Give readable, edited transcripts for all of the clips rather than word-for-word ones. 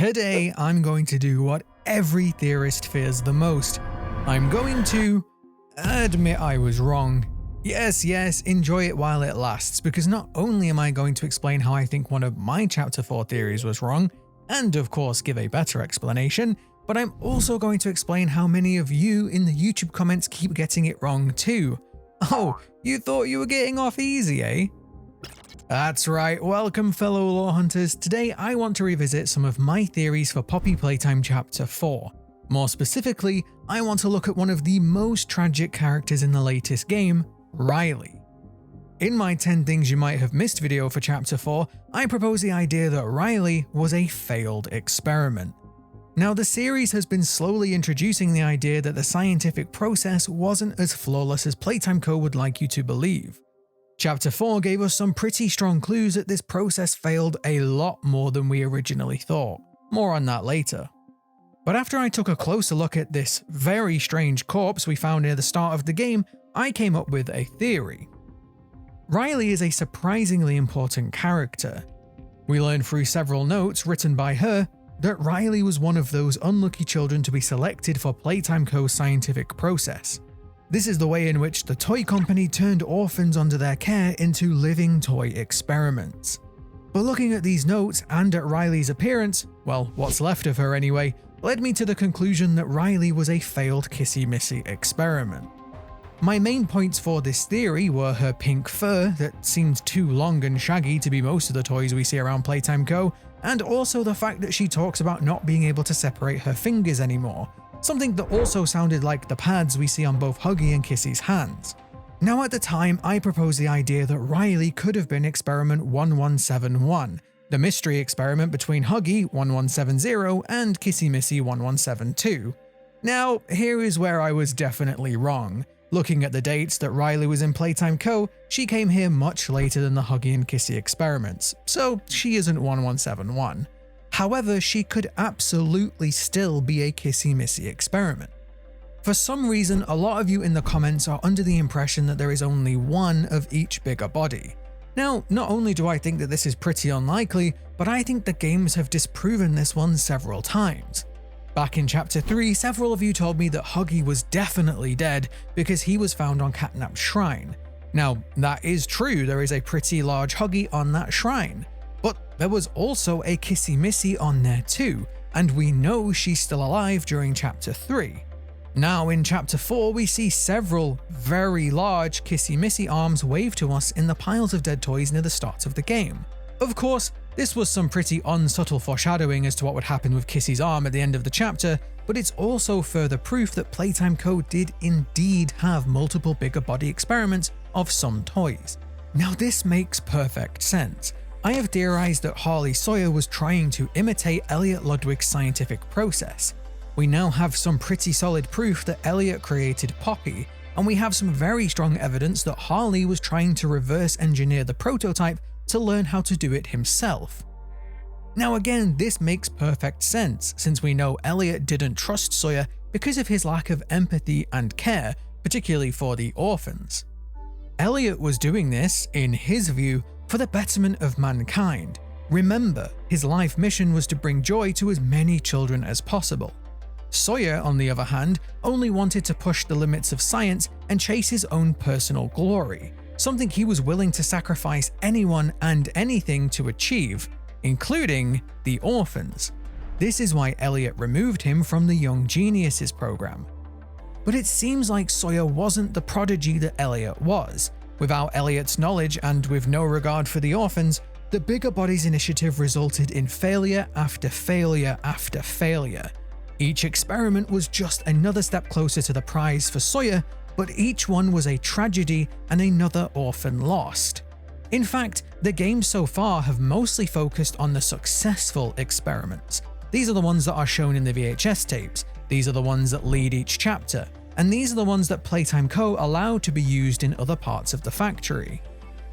Today, I'm going to do what every theorist fears the most. I'm going to admit I was wrong. Yes, enjoy it while it lasts, because not only am I going to explain how I think one of my Chapter 4 theories was wrong, and of course give a better explanation, but I'm also going to explain how many of you in the YouTube comments keep getting it wrong too. Oh, you thought you were getting off easy, eh? That's right, welcome fellow lore hunters. Today I want to revisit some of my theories for Poppy Playtime Chapter 4. More specifically, I want to look at one of the most tragic characters in the latest game, Riley. In my 10 things you might have missed video for Chapter 4, I propose the idea that Riley was a failed experiment. Now, the series has been slowly introducing the idea that the scientific process wasn't as flawless as Playtime Co. would like you to believe. Chapter 4 gave us some pretty strong clues that this process failed a lot more than we originally thought. More on that later. But after I took a closer look at this very strange corpse we found near the start of the game, I came up with a theory. Riley is a surprisingly important character. We learn through several notes written by her that Riley was one of those unlucky children to be selected for Playtime Co.'s scientific process. This is the way in which the toy company turned orphans under their care into living toy experiments. But looking at these notes and at Riley's appearance, well, what's left of her anyway, led me to the conclusion that Riley was a failed Kissy Missy experiment. My main points for this theory were her pink fur that seemed too long and shaggy to be most of the toys we see around Playtime Co., and also the fact that she talks about not being able to separate her fingers anymore, something that also sounded like the pads we see on both Huggy and Kissy's hands. Now, at the time, I proposed the idea that Riley could have been experiment 1171, the mystery experiment between Huggy 1170 and Kissy Missy 1172. Now, here is where I was definitely wrong. Looking at the dates that Riley was in Playtime Co., she came here much later than the Huggy and Kissy experiments, so she isn't 1171. However, she could absolutely still be a Kissy Missy experiment. For some reason, a lot of you in the comments are under the impression that there is only one of each bigger body. Now, not only do I think that this is pretty unlikely, but I think the games have disproven this one several times. Back in Chapter 3, several of you told me that Huggy was definitely dead because he was found on Catnap's shrine. Now, that is true, there is a pretty large Huggy on that shrine. But there was also a Kissy Missy on there too, and we know she's still alive during Chapter 3. Now in Chapter 4 we see several very large Kissy Missy arms wave to us in the piles of dead toys near the start of the game. Of course, this was some pretty unsubtle foreshadowing as to what would happen with Kissy's arm at the end of the chapter, but it's also further proof that Playtime Co. did indeed have multiple bigger body experiments of some toys. Now this makes perfect sense. I have theorized that Sawyer was trying to imitate Elliot Ludwig's scientific process. We now have some pretty solid proof that Elliot created Poppy, and we have some very strong evidence that Harley was trying to reverse engineer the prototype to learn how to do it himself. Now again, this makes perfect sense, since we know Elliot didn't trust Sawyer because of his lack of empathy and care, particularly for the orphans. Elliot was doing this, in his view, for the betterment of mankind. Remember, his life mission was to bring joy to as many children as possible. Sawyer, on the other hand, only wanted to push the limits of science and chase his own personal glory, something he was willing to sacrifice anyone and anything to achieve, including the orphans. This is why Elliot removed him from the Young Geniuses program. But it seems like Sawyer wasn't the prodigy that Elliot was. Without Elliot's knowledge and with no regard for the orphans, the Bigger Bodies initiative resulted in failure after failure after failure. Each experiment was just another step closer to the prize for Sawyer, but each one was a tragedy and another orphan lost. In fact, the games so far have mostly focused on the successful experiments. These are the ones that are shown in the VHS tapes, these are the ones that lead each chapter, and these are the ones that Playtime Co. allowed to be used in other parts of the factory.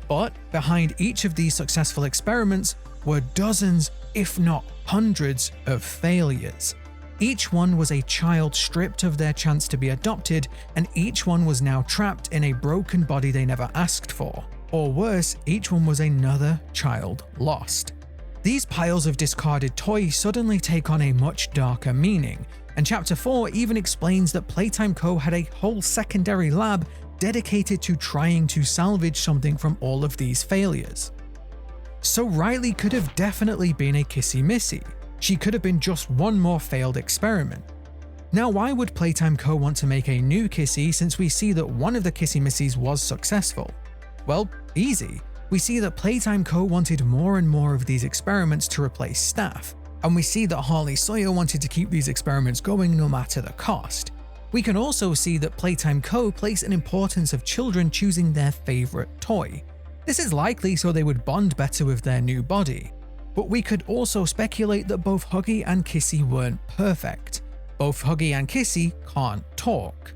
But behind each of these successful experiments were dozens, if not hundreds, of failures. Each one was a child stripped of their chance to be adopted, and each one was now trapped in a broken body they never asked for. Or worse, each one was another child lost. These piles of discarded toys suddenly take on a much darker meaning, and Chapter 4 even explains that Playtime Co. had a whole secondary lab dedicated to trying to salvage something from all of these failures. So Riley could have definitely been a Kissy Missy. She could have been just one more failed experiment. Now, why would Playtime Co. want to make a new Kissy since we see that one of the Kissy Missies was successful? Well, easy. We see that Playtime Co. wanted more and more of these experiments to replace staff, and we see that Harley Sawyer wanted to keep these experiments going no matter the cost. We can also see that Playtime Co. placed an importance of children choosing their favorite toy. This is likely so they would bond better with their new body. But we could also speculate that both Huggy and Kissy weren't perfect. Both Huggy and Kissy can't talk.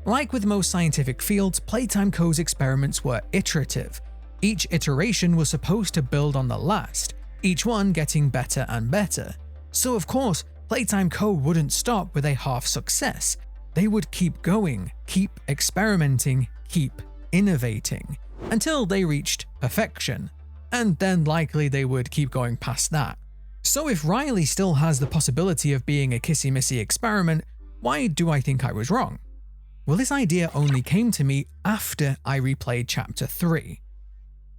Like with most scientific fields, Playtime Co.'s experiments were iterative. Each iteration was supposed to build on the last, each one getting better and better. So of course, Playtime Co. wouldn't stop with a half success. They would keep going, keep experimenting, keep innovating, until they reached perfection, and then likely they would keep going past that. So if Riley still has the possibility of being a Kissy Missy experiment, why do I think I was wrong? Well, this idea only came to me after I replayed Chapter 3.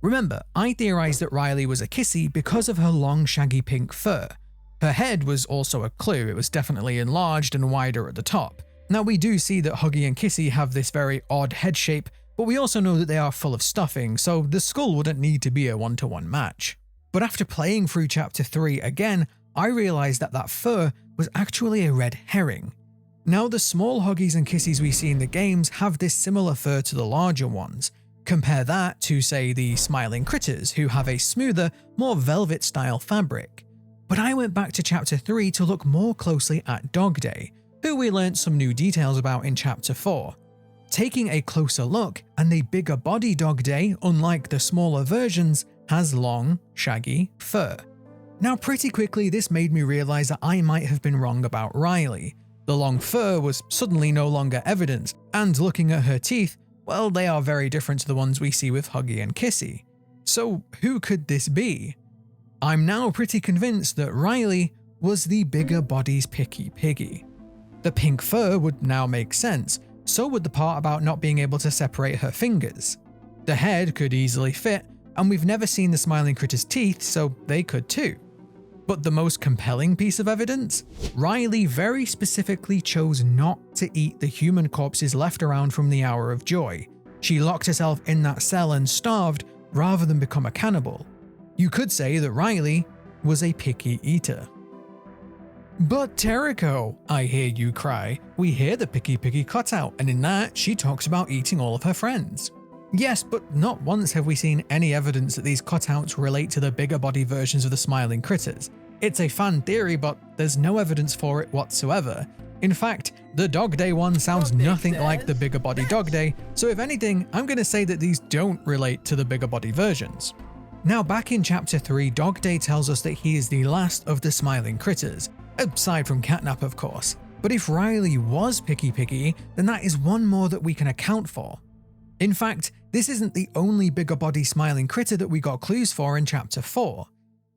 Remember, I theorized that Riley was a Kissy because of her long shaggy pink fur. Her head was also a clue, it was definitely enlarged and wider at the top. Now we do see that Huggy and Kissy have this very odd head shape, but we also know that they are full of stuffing, so the skull wouldn't need to be a one-to-one match. But after playing through Chapter 3 again, I realized that that fur was actually a red herring. Now the small Huggies and Kissies we see in the games have this similar fur to the larger ones. Compare that to, say, the Smiling Critters, who have a smoother, more velvet-style fabric. But I went back to Chapter 3 to look more closely at Dog Day, who we learnt some new details about in Chapter 4. Taking a closer look, and the bigger body Dog Day, unlike the smaller versions, has long, shaggy fur. Now pretty quickly this made me realize that I might have been wrong about Riley. The long fur was suddenly no longer evident, and looking at her teeth, well, they are very different to the ones we see with Huggy and Kissy. So who could this be? I'm now pretty convinced that Riley was the bigger body's picky Piggy. The pink fur would now make sense, so would the part about not being able to separate her fingers. The head could easily fit, and we've never seen the Smiling Critter's teeth, so they could too. But the most compelling piece of evidence? Riley very specifically chose not to eat the human corpses left around from the Hour of Joy. She locked herself in that cell and starved rather than become a cannibal. You could say that Riley was a picky eater. But Tericho, I hear you cry. We hear the Picky Piggy cutout, and in that, she talks about eating all of her friends. Yes, but not once have we seen any evidence that these cutouts relate to the bigger body versions of the Smiling Critters. It's a fan theory, but there's no evidence for it whatsoever. In fact, the Dog Day one sounds nothing like the bigger body Dog Day, so if anything, I'm going to say that these don't relate to the bigger body versions. Now back in Chapter 3, Dog Day tells us that he is the last of the Smiling Critters, aside from Catnap of course. But if Riley was Picky Piggy, then that is one more that we can account for. In fact, this isn't the only bigger body Smiling Critter that we got clues for in Chapter 4.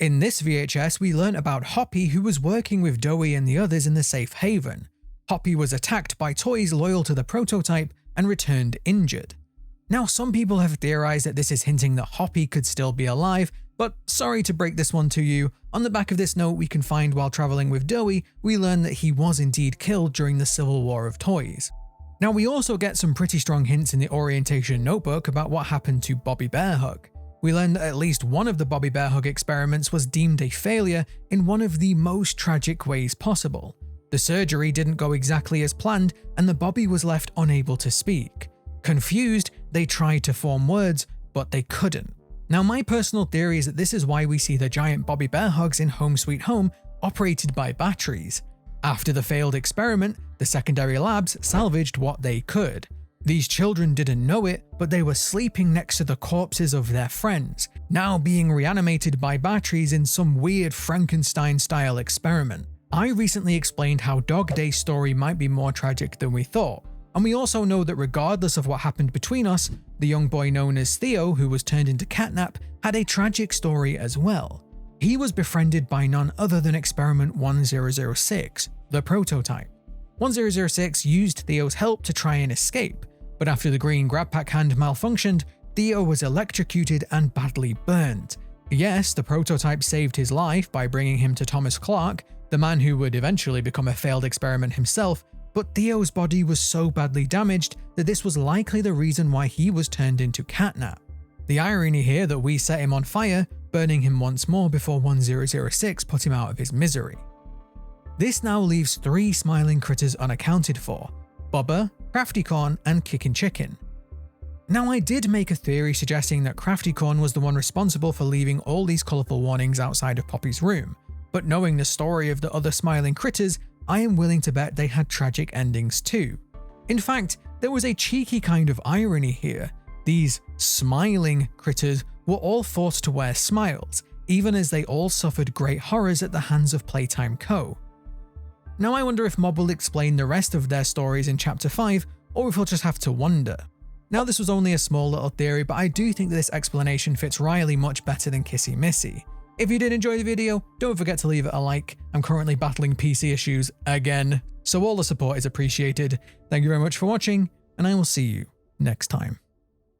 In this VHS, we learnt about Hoppy, who was working with Doey and the others in the safe haven. Hoppy was attacked by toys loyal to the prototype and returned injured. Now some people have theorized that this is hinting that Hoppy could still be alive, but sorry to break this one to you. On the back of this note we can find while traveling with Doey, we learn that he was indeed killed during the Civil War of Toys. Now we also get some pretty strong hints in the orientation notebook about what happened to Bobby Bearhug. We learn that at least one of the Bobby Bearhug experiments was deemed a failure in one of the most tragic ways possible. The surgery didn't go exactly as planned, and the Bobby was left unable to speak. Confused, they tried to form words, but they couldn't. Now my personal theory is that this is why we see the giant Bobby Bearhugs in Home Sweet Home operated by batteries. After the failed experiment, the secondary labs salvaged what they could. These children didn't know it, but they were sleeping next to the corpses of their friends, now being reanimated by batteries in some weird Frankenstein-style experiment. I recently explained how Dog Day's story might be more tragic than we thought, and we also know that regardless of what happened between us, the young boy known as Theo, who was turned into Catnap, had a tragic story as well. He was befriended by none other than Experiment 1006, the prototype. 1006 used Theo's help to try and escape, but after the green grab pack hand malfunctioned, Theo was electrocuted and badly burned. Yes, the prototype saved his life by bringing him to Thomas Clark, the man who would eventually become a failed experiment himself, but Theo's body was so badly damaged that this was likely the reason why he was turned into catnap. The irony here that we set him on fire, burning him once more before 1006 put him out of his misery. This now leaves 3 smiling critters unaccounted for: Bubba, Crafty Corn, and Kickin' Chicken. Now, I did make a theory suggesting that Crafty Corn was the one responsible for leaving all these colourful warnings outside of Poppy's room, but knowing the story of the other smiling critters, I am willing to bet they had tragic endings too. In fact, there was a cheeky kind of irony here. These smiling critters were all forced to wear smiles, even as they all suffered great horrors at the hands of Playtime Co. Now I wonder if Mob will explain the rest of their stories in Chapter 5, or if we'll just have to wonder. Now this was only a small little theory, but I do think that this explanation fits Riley much better than Kissy Missy. If you did enjoy the video, don't forget to leave it a like. I'm currently battling PC issues again, so all the support is appreciated. Thank you very much for watching, and I will see you next time.